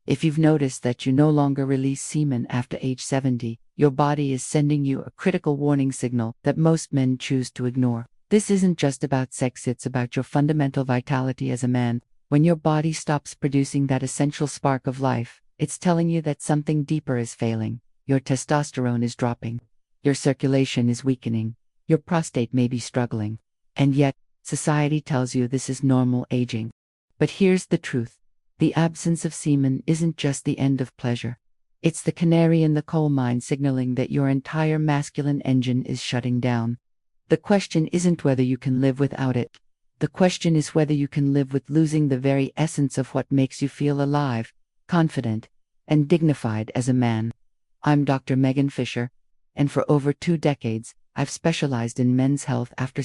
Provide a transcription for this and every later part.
If you've noticed that you no longer release semen after age 70, your body is sending you a critical warning signal that most men choose to ignore. This isn't just about sex, it's about your fundamental vitality as a man. When your body stops producing that essential spark of life, it's telling you that something deeper is failing. Your testosterone is dropping. Your circulation is weakening. Your prostate may be struggling. And yet, society tells you this is normal aging. But here's the truth. The absence of semen isn't just the end of pleasure. It's the canary in the coal mine signaling that your entire masculine engine is shutting down. The question isn't whether you can live without it. The question is whether you can live with losing the very essence of what makes you feel alive, confident, and dignified as a man. I'm Dr. Megan Fisher, and for over 2 decades, I've specialized in men's health after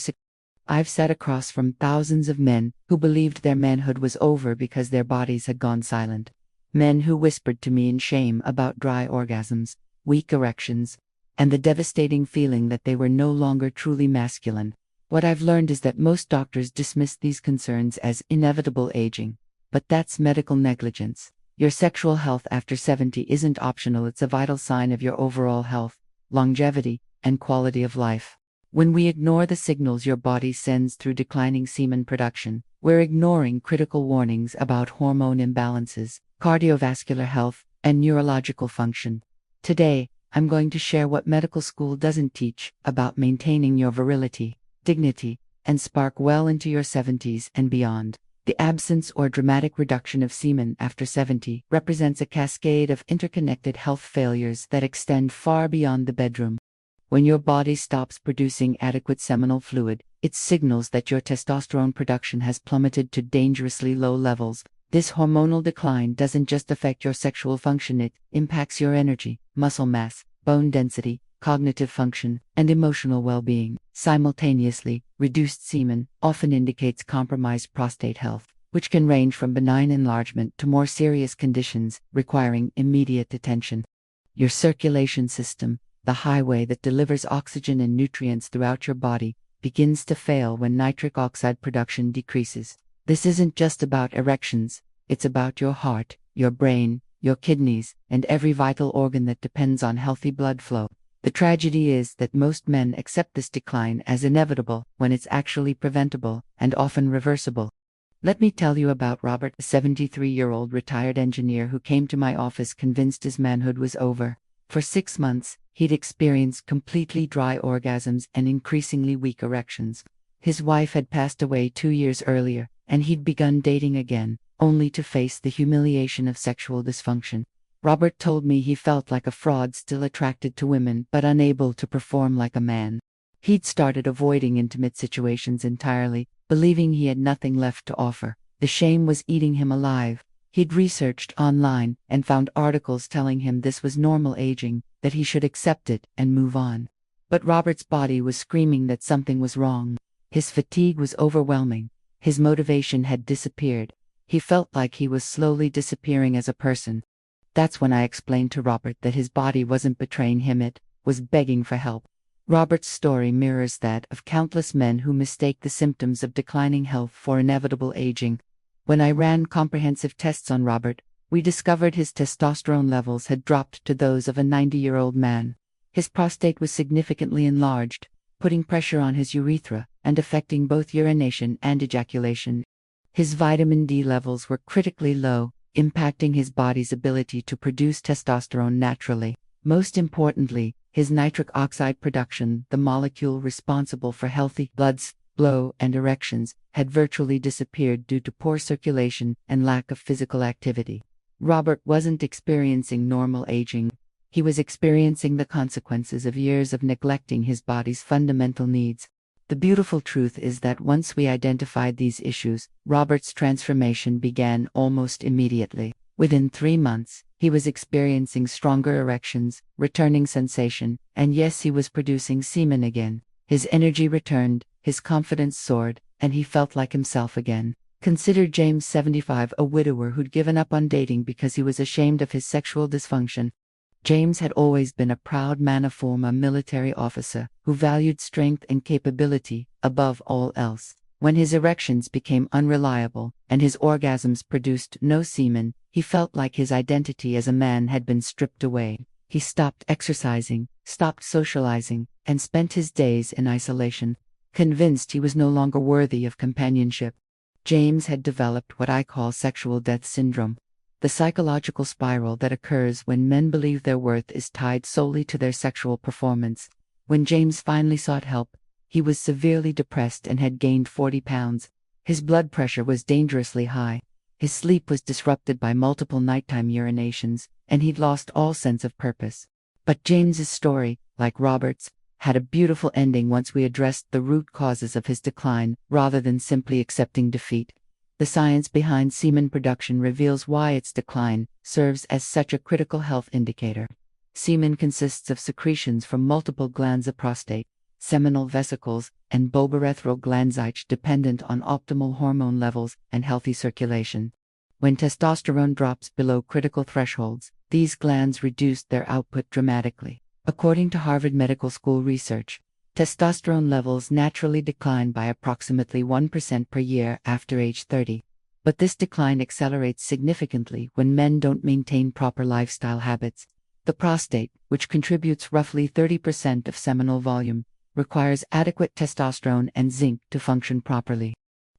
I've sat across from thousands of men who believed their manhood was over because their bodies had gone silent. Men who whispered to me in shame about dry orgasms, weak erections, and the devastating feeling that they were no longer truly masculine. What I've learned is that most doctors dismiss these concerns as inevitable aging. But that's medical negligence. Your sexual health after 70 isn't optional, it's a vital sign of your overall health, longevity, and quality of life. When we ignore the signals your body sends through declining semen production, we're ignoring critical warnings about hormone imbalances, cardiovascular health, and neurological function. Today, I'm going to share what medical school doesn't teach about maintaining your virility, dignity, and spark well into your 70s and beyond. The absence or dramatic reduction of semen after 70 represents a cascade of interconnected health failures that extend far beyond the bedroom. When your body stops producing adequate seminal fluid, it signals that your testosterone production has plummeted to dangerously low levels. This hormonal decline doesn't just affect your sexual function, it impacts your energy, muscle mass, bone density, cognitive function, and emotional well-being. Simultaneously, reduced semen often indicates compromised prostate health, which can range from benign enlargement to more serious conditions requiring immediate attention. Your circulation system, the highway that delivers oxygen and nutrients throughout your body, begins to fail when nitric oxide production decreases. This isn't just about erections, it's about your heart, your brain, your kidneys, and every vital organ that depends on healthy blood flow. The tragedy is that most men accept this decline as inevitable when it's actually preventable and often reversible. Let me tell you about Robert, a 73-year-old retired engineer who came to my office convinced his manhood was over. For 6 months, he'd experienced completely dry orgasms and increasingly weak erections. His wife had passed away 2 years earlier, and he'd begun dating again, only to face the humiliation of sexual dysfunction. Robert told me he felt like a fraud, still attracted to women but unable to perform like a man. He'd started avoiding intimate situations entirely, believing he had nothing left to offer. The shame was eating him alive. He'd researched online and found articles telling him this was normal aging, that he should accept it and move on. But Robert's body was screaming that something was wrong. His fatigue was overwhelming. His motivation had disappeared. He felt like he was slowly disappearing as a person. That's when I explained to Robert that his body wasn't betraying him, it was begging for help. Robert's story mirrors that of countless men who mistake the symptoms of declining health for inevitable aging. When I ran comprehensive tests on Robert, we discovered his testosterone levels had dropped to those of a 90-year-old man. His prostate was significantly enlarged, putting pressure on his urethra and affecting both urination and ejaculation. His vitamin D levels were critically low, impacting his body's ability to produce testosterone naturally. Most importantly, his nitric oxide production, the molecule responsible for healthy blood flow and erections, had virtually disappeared due to poor circulation and lack of physical activity. Robert wasn't experiencing normal aging. He was experiencing the consequences of years of neglecting his body's fundamental needs. The beautiful truth is that once we identified these issues, Robert's transformation began almost immediately. Within 3 months, he was experiencing stronger erections, returning sensation, and yes, he was producing semen again. His energy returned, his confidence soared, and he felt like himself again. Consider James, 75, a widower who'd given up on dating because he was ashamed of his sexual dysfunction. James had always been a proud man, a former military officer who valued strength and capability above all else. When his erections became unreliable and his orgasms produced no semen, he felt like his identity as a man had been stripped away. He stopped exercising, stopped socializing, and spent his days in isolation, convinced he was no longer worthy of companionship. James had developed what I call sexual death syndrome, the psychological spiral that occurs when men believe their worth is tied solely to their sexual performance. When James finally sought help, he was severely depressed and had gained 40 pounds. His blood pressure was dangerously high. His sleep was disrupted by multiple nighttime urinations, and he'd lost all sense of purpose. But James's story, like Robert's, had a beautiful ending once we addressed the root causes of his decline, rather than simply accepting defeat. The science behind semen production reveals why its decline serves as such a critical health indicator. Semen consists of secretions from multiple glands: the prostate, seminal vesicles, and bulbourethral glands, each dependent on optimal hormone levels and healthy circulation. When testosterone drops below critical thresholds, these glands reduce their output dramatically. According to Harvard Medical School research, testosterone levels naturally decline by approximately 1% per year after age 30. But this decline accelerates significantly when men don't maintain proper lifestyle habits. The prostate, which contributes roughly 30% of seminal volume, requires adequate testosterone and zinc to function properly.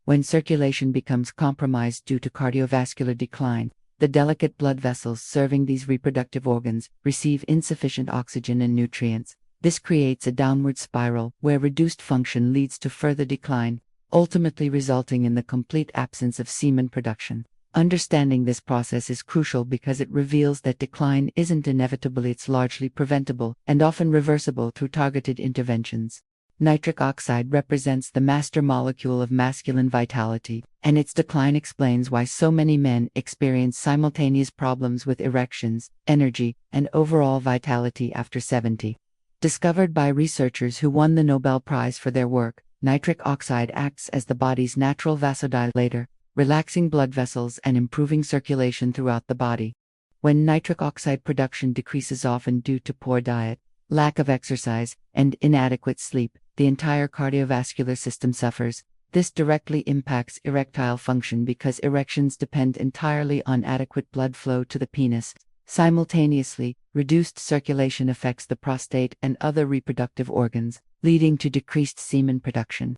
When circulation becomes compromised due to cardiovascular decline, the delicate blood vessels serving these reproductive organs receive insufficient oxygen and nutrients. This creates a downward spiral where reduced function leads to further decline, ultimately resulting in the complete absence of semen production. Understanding this process is crucial because it reveals that decline isn't inevitable, it's largely preventable and often reversible through targeted interventions. Nitric oxide represents the master molecule of masculine vitality, and its decline explains why so many men experience simultaneous problems with erections, energy, and overall vitality after 70. Discovered by researchers who won the Nobel Prize for their work, nitric oxide acts as the body's natural vasodilator, relaxing blood vessels and improving circulation throughout the body. When nitric oxide production decreases, often due to poor diet, lack of exercise, and inadequate sleep, the entire cardiovascular system suffers. This directly impacts erectile function because erections depend entirely on adequate blood flow to the penis. Simultaneously, reduced circulation affects the prostate and other reproductive organs, leading to decreased semen production.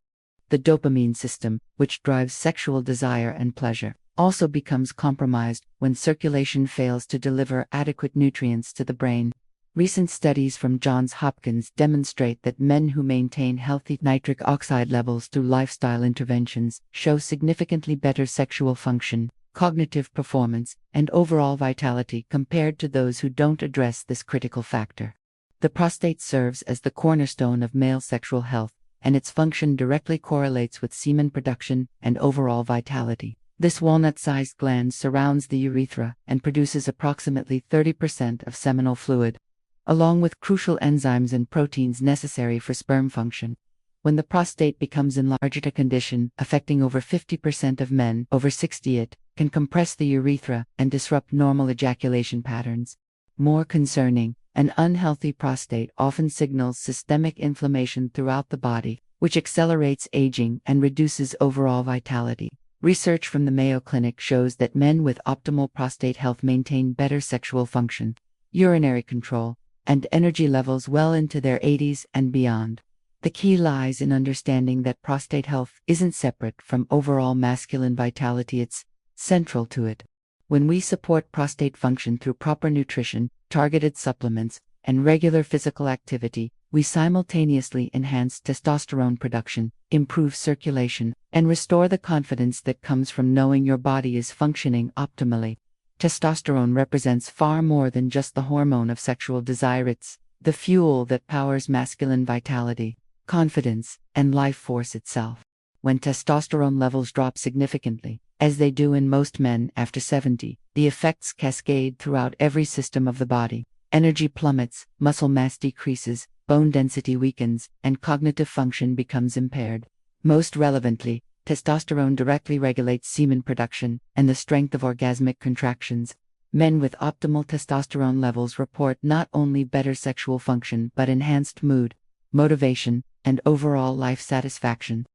The dopamine system, which drives sexual desire and pleasure, also becomes compromised when circulation fails to deliver adequate nutrients to the brain. Recent studies from Johns Hopkins demonstrate that men who maintain healthy nitric oxide levels through lifestyle interventions show significantly better sexual function, cognitive performance, and overall vitality compared to those who don't address this critical factor. The prostate serves as the cornerstone of male sexual health, and its function directly correlates with semen production and overall vitality. This walnut-sized gland surrounds the urethra and produces approximately 30% of seminal fluid, along with crucial enzymes and proteins necessary for sperm function. When the prostate becomes enlarged, a condition affecting over 50% of men over 60, it can compress the urethra and disrupt normal ejaculation patterns. More concerning, an unhealthy prostate often signals systemic inflammation throughout the body, which accelerates aging and reduces overall vitality. Research from the Mayo Clinic shows that men with optimal prostate health maintain better sexual function, urinary control, and energy levels well into their 80s and beyond. The key lies in understanding that prostate health isn't separate from overall masculine vitality, it's central to it. When we support prostate function through proper nutrition, targeted supplements, and regular physical activity, we simultaneously enhance testosterone production, improve circulation, and restore the confidence that comes from knowing your body is functioning optimally. Testosterone represents far more than just the hormone of sexual desire. It's the fuel that powers masculine vitality, confidence, and life force itself. When testosterone levels drop significantly, as they do in most men after 70, the effects cascade throughout every system of the body. Energy plummets, muscle mass decreases, bone density weakens, and cognitive function becomes impaired. Most relevantly, testosterone directly regulates semen production and the strength of orgasmic contractions. Men with optimal testosterone levels report not only better sexual function but enhanced mood, motivation, and overall life satisfaction.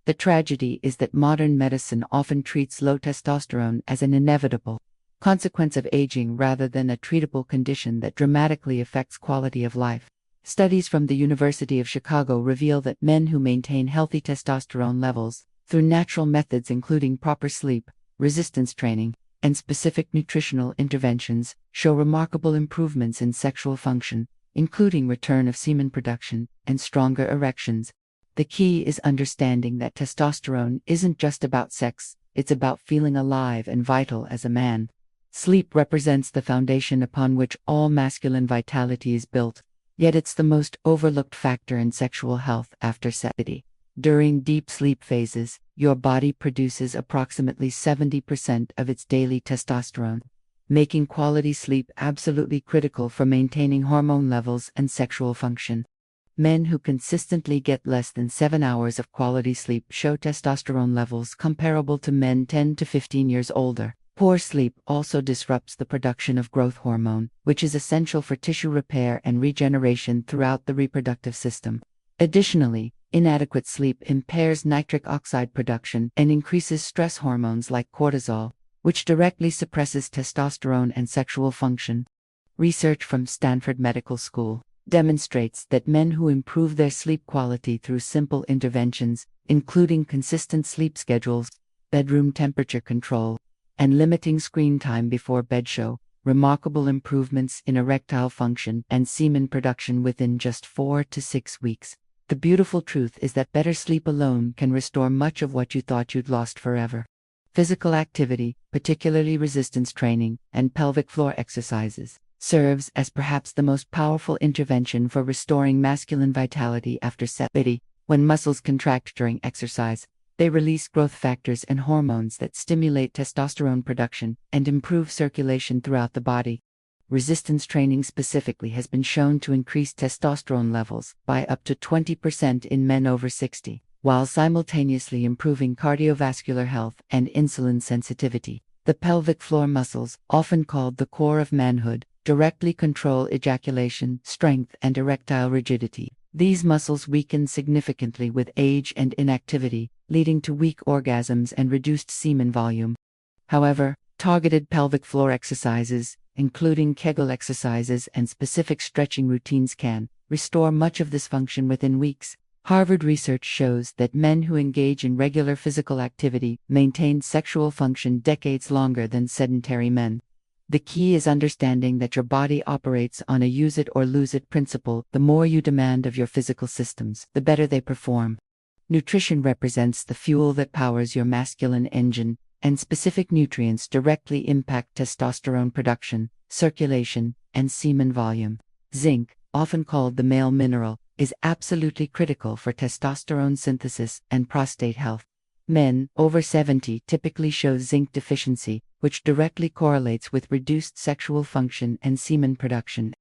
The tragedy is that modern medicine often treats low testosterone as an inevitable consequence of aging rather than a treatable condition that dramatically affects quality of life. Studies from the University of Chicago reveal that men who maintain healthy testosterone levels through natural methods including proper sleep, resistance training, and specific nutritional interventions show remarkable improvements in sexual function, including return of semen production and stronger erections. The key is understanding that testosterone isn't just about sex, it's about feeling alive and vital as a man. Sleep represents the foundation upon which all masculine vitality is built, yet it's the most overlooked factor in sexual health after satiety. During deep sleep phases, your body produces approximately 70% of its daily testosterone, making quality sleep absolutely critical for maintaining hormone levels and sexual function. Men who consistently get less than 7 hours of quality sleep show testosterone levels comparable to men 10 to 15 years older. Poor sleep also disrupts the production of growth hormone, which is essential for tissue repair and regeneration throughout the reproductive system. Additionally, inadequate sleep impairs nitric oxide production and increases stress hormones like cortisol, which directly suppresses testosterone and sexual function. Research from Stanford Medical School demonstrates that men who improve their sleep quality through simple interventions, including consistent sleep schedules, bedroom temperature control, and limiting screen time before bed show remarkable improvements in erectile function and semen production within just 4 to 6 weeks. The beautiful truth is that better sleep alone can restore much of what you thought you'd lost forever. Physical activity, particularly resistance training and pelvic floor exercises, serves as perhaps the most powerful intervention for restoring masculine vitality after satiety. When muscles contract during exercise, they release growth factors and hormones that stimulate testosterone production and improve circulation throughout the body. Resistance training specifically has been shown to increase testosterone levels by up to 20% in men over 60, while simultaneously improving cardiovascular health and insulin sensitivity. The pelvic floor muscles, often called the core of manhood, directly control ejaculation, strength, and erectile rigidity. These muscles weaken significantly with age and inactivity, leading to weak orgasms and reduced semen volume. However, targeted pelvic floor exercises, including Kegel exercises and specific stretching routines, can restore much of this function within weeks. Harvard research shows that men who engage in regular physical activity maintain sexual function decades longer than sedentary men. The key is understanding that your body operates on a use it or lose it principle. The more you demand of your physical systems, the better they perform. Nutrition represents the fuel that powers your masculine engine, and specific nutrients directly impact testosterone production, circulation, and semen volume. Zinc, often called the male mineral, is absolutely critical for testosterone synthesis and prostate health. Men over 70 typically show zinc deficiency, which directly correlates with reduced sexual function and semen production.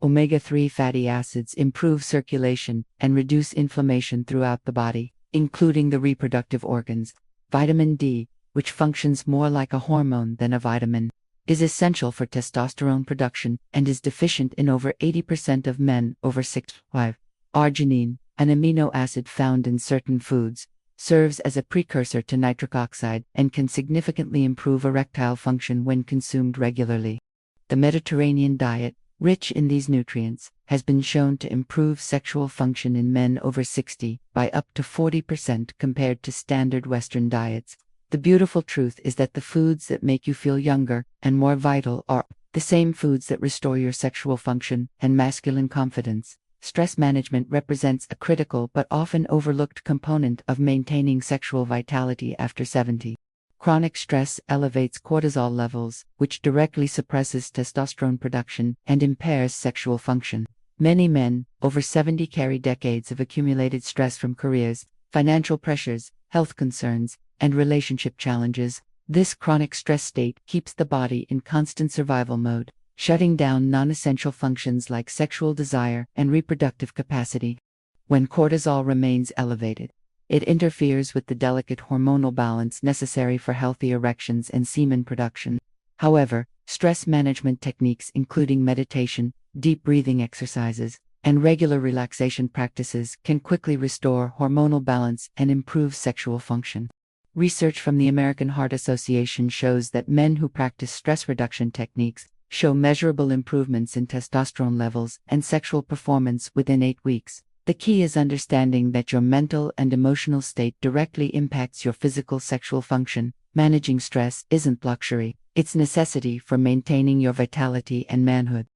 Omega-3 fatty acids improve circulation and reduce inflammation throughout the body, including the reproductive organs. Vitamin D, which functions more like a hormone than a vitamin, is essential for testosterone production and is deficient in over 80% of men over 65. Arginine, an amino acid found in certain foods, serves as a precursor to nitric oxide and can significantly improve erectile function when consumed regularly. The Mediterranean diet, rich in these nutrients, has been shown to improve sexual function in men over 60 by up to 40% compared to standard Western diets. The beautiful truth is that the foods that make you feel younger and more vital are the same foods that restore your sexual function and masculine confidence. Stress management represents a critical but often overlooked component of maintaining sexual vitality after 70. Chronic stress elevates cortisol levels, which directly suppresses testosterone production and impairs sexual function. Many men over 70 carry decades of accumulated stress from careers, financial pressures, health concerns, and relationship challenges. This chronic stress state keeps the body in constant survival mode, shutting down non-essential functions like sexual desire and reproductive capacity. When cortisol remains elevated, it interferes with the delicate hormonal balance necessary for healthy erections and semen production. However, stress management techniques including meditation, deep breathing exercises, and regular relaxation practices can quickly restore hormonal balance and improve sexual function. Research from the American Heart Association shows that men who practice stress reduction techniques show measurable improvements in testosterone levels and sexual performance within 8 weeks. The key is understanding that your mental and emotional state directly impacts your physical sexual function. Managing stress isn't luxury, it's necessity for maintaining your vitality and manhood.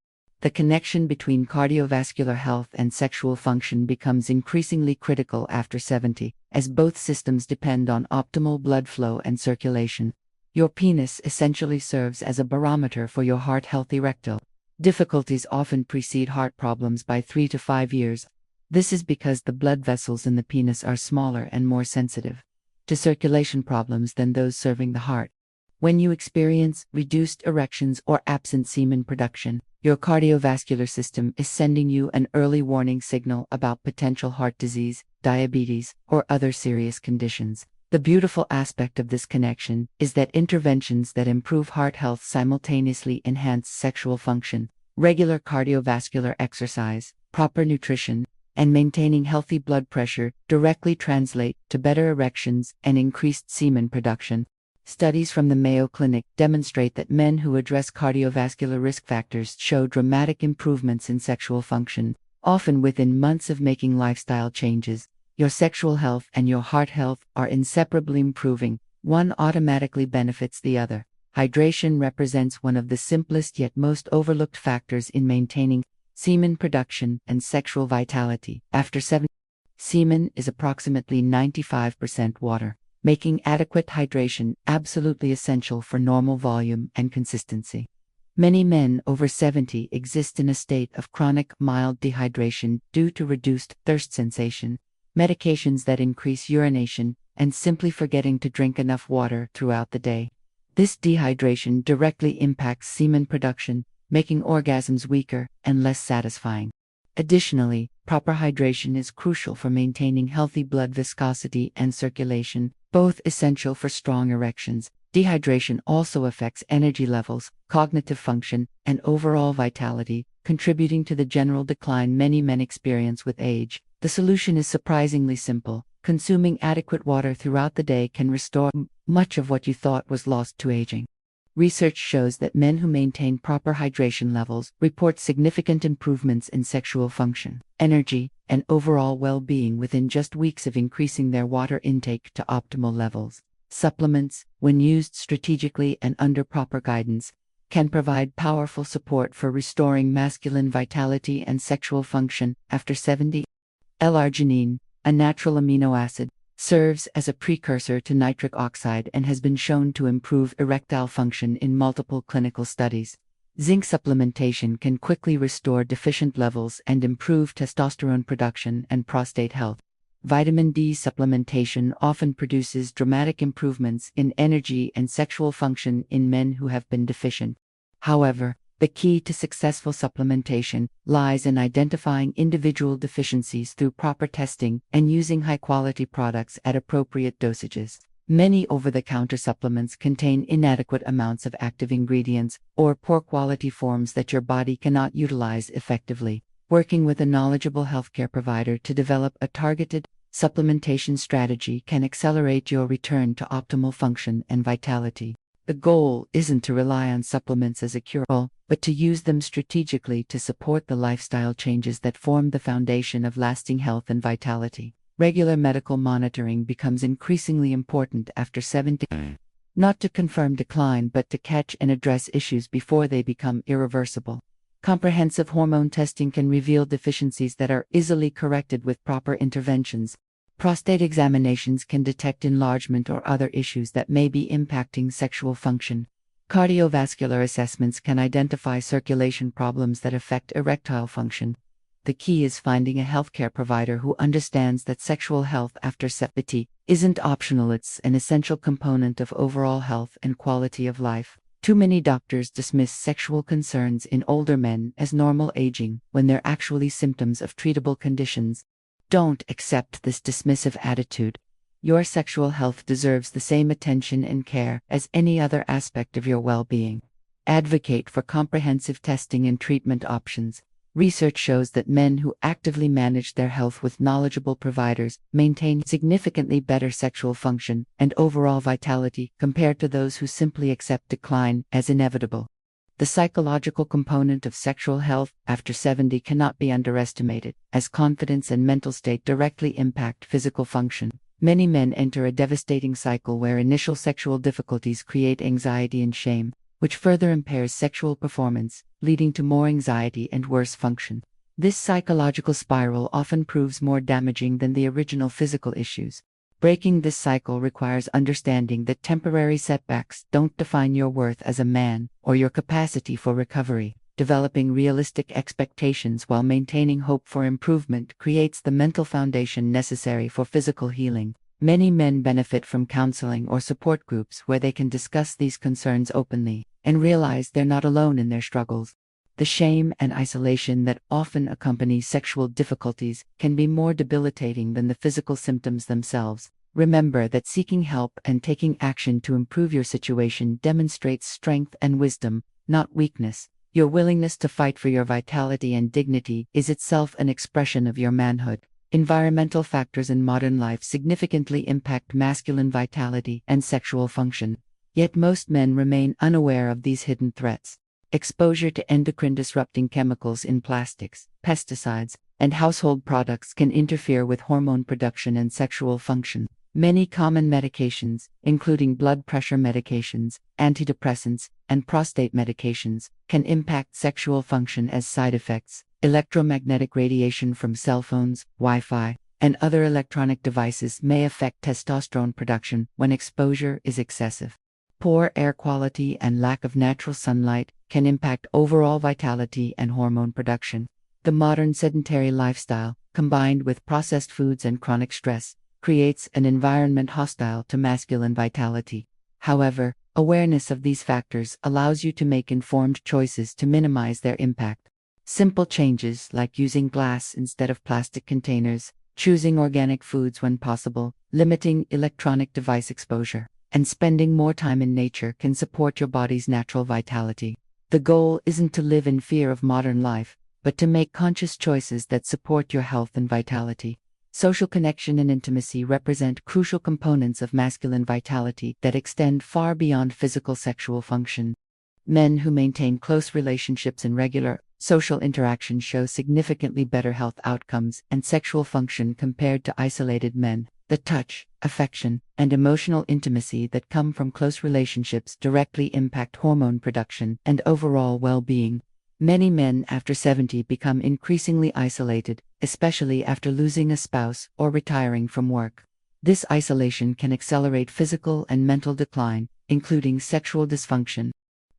The connection between cardiovascular health and sexual function becomes increasingly critical after 70, as both systems depend on optimal blood flow and circulation. Your penis essentially serves as a barometer for your heart health. Erectile difficulties often precede heart problems by 3 to 5 years. This is because the blood vessels in the penis are smaller and more sensitive to circulation problems than those serving the heart. When you experience reduced erections or absent semen production, your cardiovascular system is sending you an early warning signal about potential heart disease, diabetes, or other serious conditions. The beautiful aspect of this connection is that interventions that improve heart health simultaneously enhance sexual function. Regular cardiovascular exercise, proper nutrition, and maintaining healthy blood pressure directly translate to better erections and increased semen production. Studies from the Mayo Clinic demonstrate that men who address cardiovascular risk factors show dramatic improvements in sexual function, often within months of making lifestyle changes. Your sexual health and your heart health are inseparably improving. One automatically benefits the other. Hydration represents one of the simplest yet most overlooked factors in maintaining semen production and sexual vitality. After 7, semen is approximately 95% water, making adequate hydration absolutely essential for normal volume and consistency. Many men over 70 exist in a state of chronic mild dehydration due to reduced thirst sensation, medications that increase urination, and simply forgetting to drink enough water throughout the day. This dehydration directly impacts semen production, making orgasms weaker and less satisfying. Additionally, proper hydration is crucial for maintaining healthy blood viscosity and circulation, both essential for strong erections. Dehydration also affects energy levels, cognitive function, and overall vitality, contributing to the general decline many men experience with age. The solution is surprisingly simple. Consuming adequate water throughout the day can restore much of what you thought was lost to aging. Research shows that men who maintain proper hydration levels report significant improvements in sexual function, energy, and overall well-being within just weeks of increasing their water intake to optimal levels. Supplements, when used strategically and under proper guidance, can provide powerful support for restoring masculine vitality and sexual function after 70. L-arginine, a natural amino acid, serves as a precursor to nitric oxide and has been shown to improve erectile function in multiple clinical studies. Zinc supplementation can quickly restore deficient levels and improve testosterone production and prostate health. Vitamin D supplementation often produces dramatic improvements in energy and sexual function in men who have been deficient. However, the key to successful supplementation lies in identifying individual deficiencies through proper testing and using high-quality products at appropriate dosages. Many over-the-counter supplements contain inadequate amounts of active ingredients or poor-quality forms that your body cannot utilize effectively. Working with a knowledgeable healthcare provider to develop a targeted supplementation strategy can accelerate your return to optimal function and vitality. The goal isn't to rely on supplements as a cure-all, but to use them strategically to support the lifestyle changes that form the foundation of lasting health and vitality. Regular medical monitoring becomes increasingly important after 70, not to confirm decline but to catch and address issues before they become irreversible. Comprehensive hormone testing can reveal deficiencies that are easily corrected with proper interventions. Prostate examinations can detect enlargement or other issues that may be impacting sexual function. Cardiovascular assessments can identify circulation problems that affect erectile function. The key is finding a healthcare provider who understands that sexual health after 70 isn't optional, it's an essential component of overall health and quality of life. Too many doctors dismiss sexual concerns in older men as normal aging when they're actually symptoms of treatable conditions. Don't accept this dismissive attitude. Your sexual health deserves the same attention and care as any other aspect of your well-being. Advocate for comprehensive testing and treatment options. Research shows that men who actively manage their health with knowledgeable providers maintain significantly better sexual function and overall vitality compared to those who simply accept decline as inevitable. The psychological component of sexual health after 70 cannot be underestimated, as confidence and mental state directly impact physical function. Many men enter a devastating cycle where initial sexual difficulties create anxiety and shame, which further impairs sexual performance, leading to more anxiety and worse function. This psychological spiral often proves more damaging than the original physical issues. Breaking this cycle requires understanding that temporary setbacks don't define your worth as a man or your capacity for recovery. Developing realistic expectations while maintaining hope for improvement creates the mental foundation necessary for physical healing. Many men benefit from counseling or support groups where they can discuss these concerns openly and realize they're not alone in their struggles. The shame and isolation that often accompany sexual difficulties can be more debilitating than the physical symptoms themselves. Remember that seeking help and taking action to improve your situation demonstrates strength and wisdom, not weakness. Your willingness to fight for your vitality and dignity is itself an expression of your manhood. Environmental factors in modern life significantly impact masculine vitality and sexual function. Yet most men remain unaware of these hidden threats. Exposure to endocrine-disrupting chemicals in plastics, pesticides, and household products can interfere with hormone production and sexual function. Many common medications, including blood pressure medications, antidepressants, and prostate medications, can impact sexual function as side effects. Electromagnetic radiation from cell phones, Wi-Fi, and other electronic devices may affect testosterone production when exposure is excessive. Poor air quality and lack of natural sunlight can impact overall vitality and hormone production. The modern sedentary lifestyle, combined with processed foods and chronic stress, creates an environment hostile to masculine vitality. However, awareness of these factors allows you to make informed choices to minimize their impact. Simple changes like using glass instead of plastic containers, choosing organic foods when possible, limiting electronic device exposure, and spending more time in nature can support your body's natural vitality. The goal isn't to live in fear of modern life, but to make conscious choices that support your health and vitality. Social connection and intimacy represent crucial components of masculine vitality that extend far beyond physical sexual function. Men who maintain close relationships and regular social interaction show significantly better health outcomes and sexual function compared to isolated men. The touch, affection, and emotional intimacy that come from close relationships directly impact hormone production and overall well-being. Many men after 70 become increasingly isolated, especially after losing a spouse or retiring from work. This isolation can accelerate physical and mental decline, including sexual dysfunction.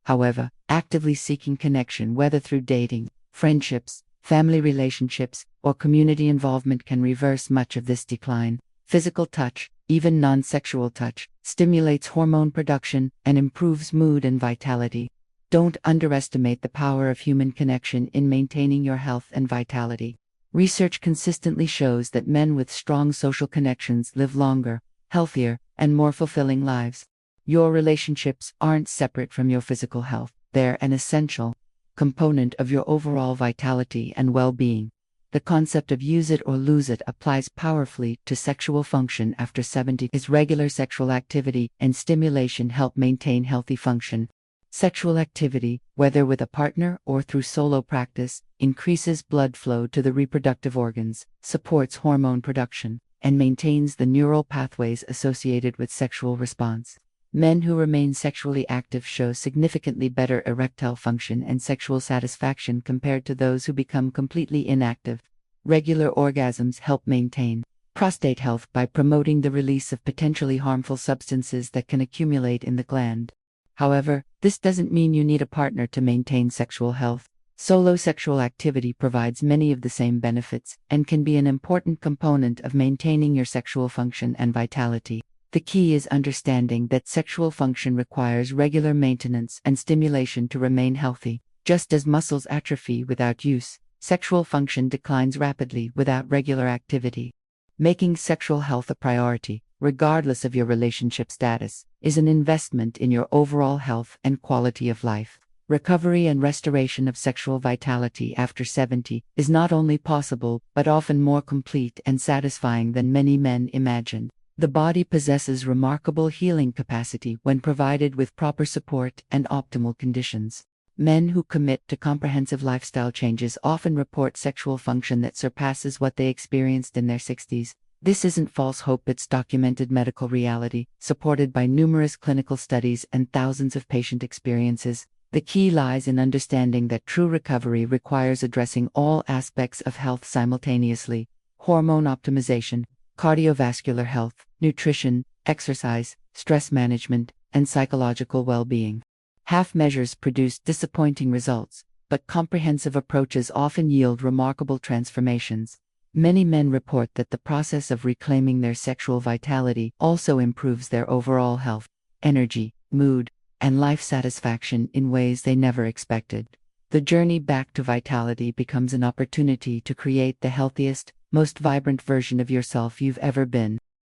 However, actively seeking connection, whether through dating, friendships, family relationships, or community involvement, can reverse much of this decline. Physical touch, even non-sexual touch, stimulates hormone production and improves mood and vitality. Don't underestimate the power of human connection in maintaining your health and vitality. Research consistently shows that men with strong social connections live longer, healthier, and more fulfilling lives. Your relationships aren't separate from your physical health. They're an essential component of your overall vitality and well-being. The concept of use it or lose it applies powerfully to sexual function after 70, as regular sexual activity and stimulation help maintain healthy function. Sexual activity, whether with a partner or through solo practice, increases blood flow to the reproductive organs, supports hormone production, and maintains the neural pathways associated with sexual response. Men who remain sexually active show significantly better erectile function and sexual satisfaction compared to those who become completely inactive. Regular orgasms help maintain prostate health by promoting the release of potentially harmful substances that can accumulate in the gland. However, this doesn't mean you need a partner to maintain sexual health. Solo sexual activity provides many of the same benefits and can be an important component of maintaining your sexual function and vitality. The key is understanding that sexual function requires regular maintenance and stimulation to remain healthy. Just as muscles atrophy without use, sexual function declines rapidly without regular activity. Making sexual health a priority, regardless of your relationship status, is an investment in your overall health and quality of life. Recovery and restoration of sexual vitality after 70 is not only possible but often more complete and satisfying than many men imagine. The body possesses remarkable healing capacity when provided with proper support and optimal conditions. Men who commit to comprehensive lifestyle changes often report sexual function that surpasses what they experienced in their 60s. This isn't false hope, it's documented medical reality, supported by numerous clinical studies and thousands of patient experiences. The key lies in understanding that true recovery requires addressing all aspects of health simultaneously: hormone optimization, cardiovascular health, nutrition, exercise, stress management, and psychological well-being. Half measures produce disappointing results, but comprehensive approaches often yield remarkable transformations. Many men report that the process of reclaiming their sexual vitality also improves their overall health, energy, mood, and life satisfaction in ways they never expected. The journey back to vitality becomes an opportunity to create the healthiest, most vibrant version of yourself you've ever been.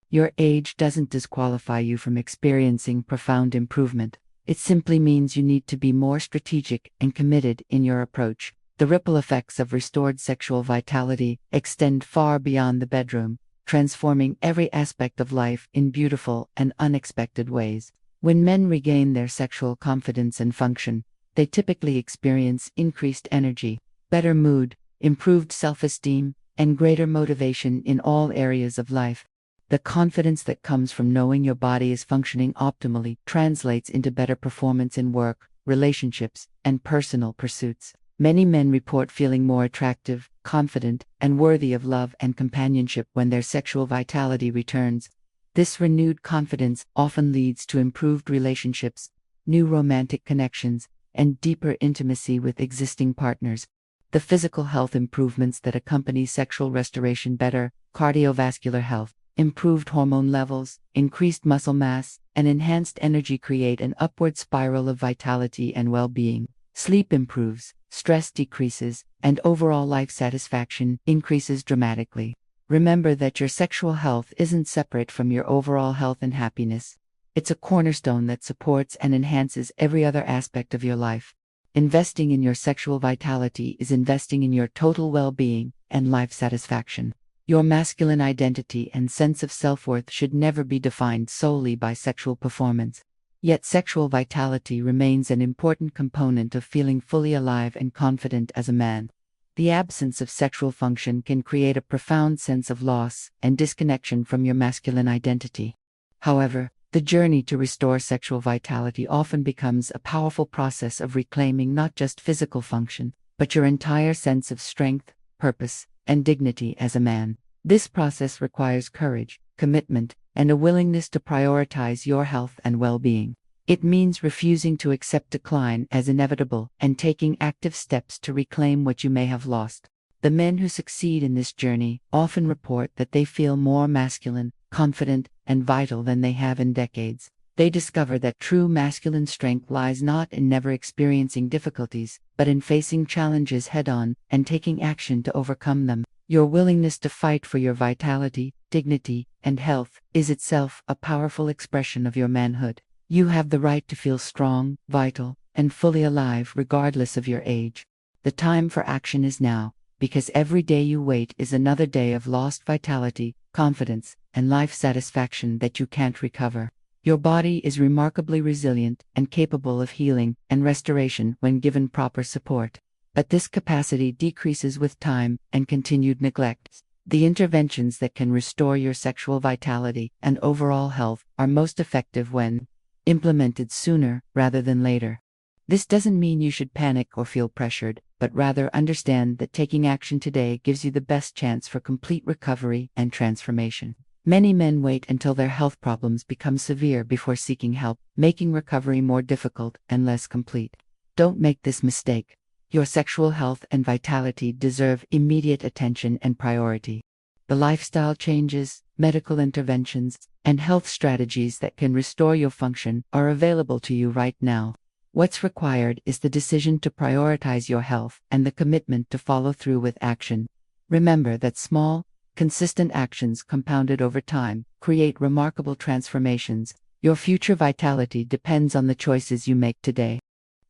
Your age doesn't disqualify you from experiencing profound improvement. It simply means you need to be more strategic and committed in your approach. The ripple effects of restored sexual vitality extend far beyond the bedroom, transforming every aspect of life in beautiful and unexpected ways. When men regain their sexual confidence and function, they typically experience increased energy, better mood, improved self-esteem, and greater motivation in all areas of life. The confidence that comes from knowing your body is functioning optimally translates into better performance in work, relationships, and personal pursuits. Many men report feeling more attractive, confident, and worthy of love and companionship when their sexual vitality returns. This renewed confidence often leads to improved relationships, new romantic connections, and deeper intimacy with existing partners. The physical health improvements that accompany sexual restoration: better cardiovascular health, improved hormone levels, increased muscle mass, and enhanced energy create an upward spiral of vitality and well-being. Sleep improves, stress decreases, and overall life satisfaction increases dramatically. Remember that your sexual health isn't separate from your overall health and happiness. It's a cornerstone that supports and enhances every other aspect of your life. Investing in your sexual vitality is investing in your total well-being and life satisfaction. Your masculine identity and sense of self-worth should never be defined solely by sexual performance. Yet sexual vitality remains an important component of feeling fully alive and confident as a man. The absence of sexual function can create a profound sense of loss and disconnection from your masculine identity. However, the journey to restore sexual vitality often becomes a powerful process of reclaiming not just physical function, but your entire sense of strength, purpose, and dignity as a man. This process requires courage, commitment, and a willingness to prioritize your health and well-being. It means refusing to accept decline as inevitable and taking active steps to reclaim what you may have lost. The men who succeed in this journey often report that they feel more masculine, confident, and vital than they have in decades. They discover that true masculine strength lies not in never experiencing difficulties, but in facing challenges head-on and taking action to overcome them. Your willingness to fight for your vitality, dignity, and health is itself a powerful expression of your manhood. You have the right to feel strong, vital, and fully alive regardless of your age. The time for action is now, because every day you wait is another day of lost vitality, confidence, and life satisfaction that you can't recover. Your body is remarkably resilient and capable of healing and restoration when given proper support. But this capacity decreases with time and continued neglect. The interventions that can restore your sexual vitality and overall health are most effective when implemented sooner rather than later. This doesn't mean you should panic or feel pressured, but rather understand that taking action today gives you the best chance for complete recovery and transformation. Many men wait until their health problems become severe before seeking help, making recovery more difficult and less complete. Don't make this mistake. Your sexual health and vitality deserve immediate attention and priority. The lifestyle changes, medical interventions, and health strategies that can restore your function are available to you right now. What's required is the decision to prioritize your health and the commitment to follow through with action. Remember that small, consistent actions compounded over time create remarkable transformations. Your future vitality depends on the choices you make today.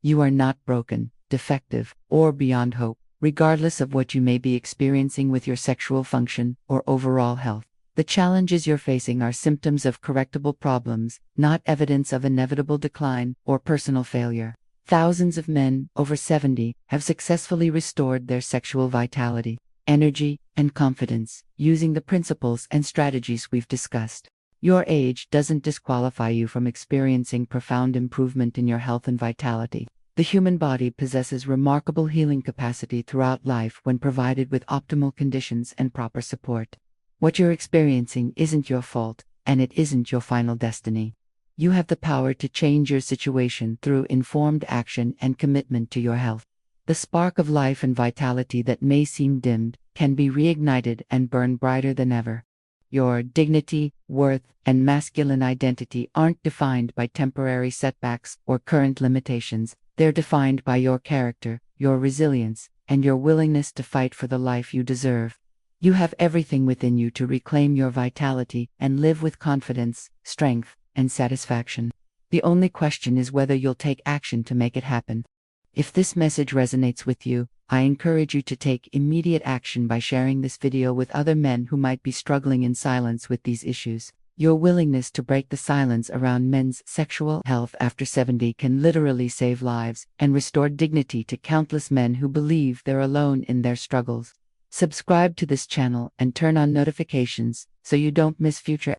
You are not broken, defective, or beyond hope, regardless of what you may be experiencing with your sexual function or overall health. The challenges you're facing are symptoms of correctable problems, not evidence of inevitable decline or personal failure. Thousands of men over 70 have successfully restored their sexual vitality, energy, and confidence using the principles and strategies we've discussed. Your age doesn't disqualify you from experiencing profound improvement in your health and vitality. The human body possesses remarkable healing capacity throughout life when provided with optimal conditions and proper support. What you're experiencing isn't your fault, and it isn't your final destiny. You have the power to change your situation through informed action and commitment to your health. The spark of life and vitality that may seem dimmed can be reignited and burn brighter than ever. Your dignity, worth, and masculine identity aren't defined by temporary setbacks or current limitations. They're defined by your character, your resilience, and your willingness to fight for the life you deserve. You have everything within you to reclaim your vitality and live with confidence, strength, and satisfaction. The only question is whether you'll take action to make it happen. If this message resonates with you, I encourage you to take immediate action by sharing this video with other men who might be struggling in silence with these issues. Your willingness to break the silence around men's sexual health after 70 can literally save lives and restore dignity to countless men who believe they're alone in their struggles. Subscribe to this channel and turn on notifications so you don't miss future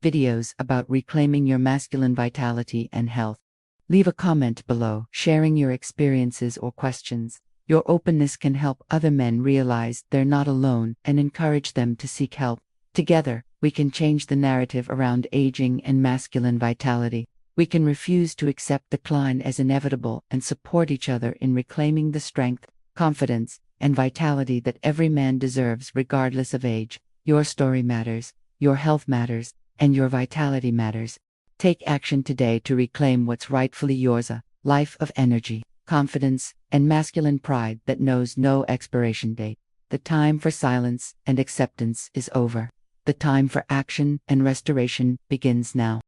videos about reclaiming your masculine vitality and health. Leave a comment below, sharing your experiences or questions. Your openness can help other men realize they're not alone and encourage them to seek help. Together, we can change the narrative around aging and masculine vitality. We can refuse to accept decline as inevitable and support each other in reclaiming the strength, confidence, and vitality that every man deserves regardless of age. Your story matters, your health matters, and your vitality matters. Take action today to reclaim what's rightfully yours, a life of energy, confidence, and masculine pride that knows no expiration date. The time for silence and acceptance is over. The time for action and restoration begins now.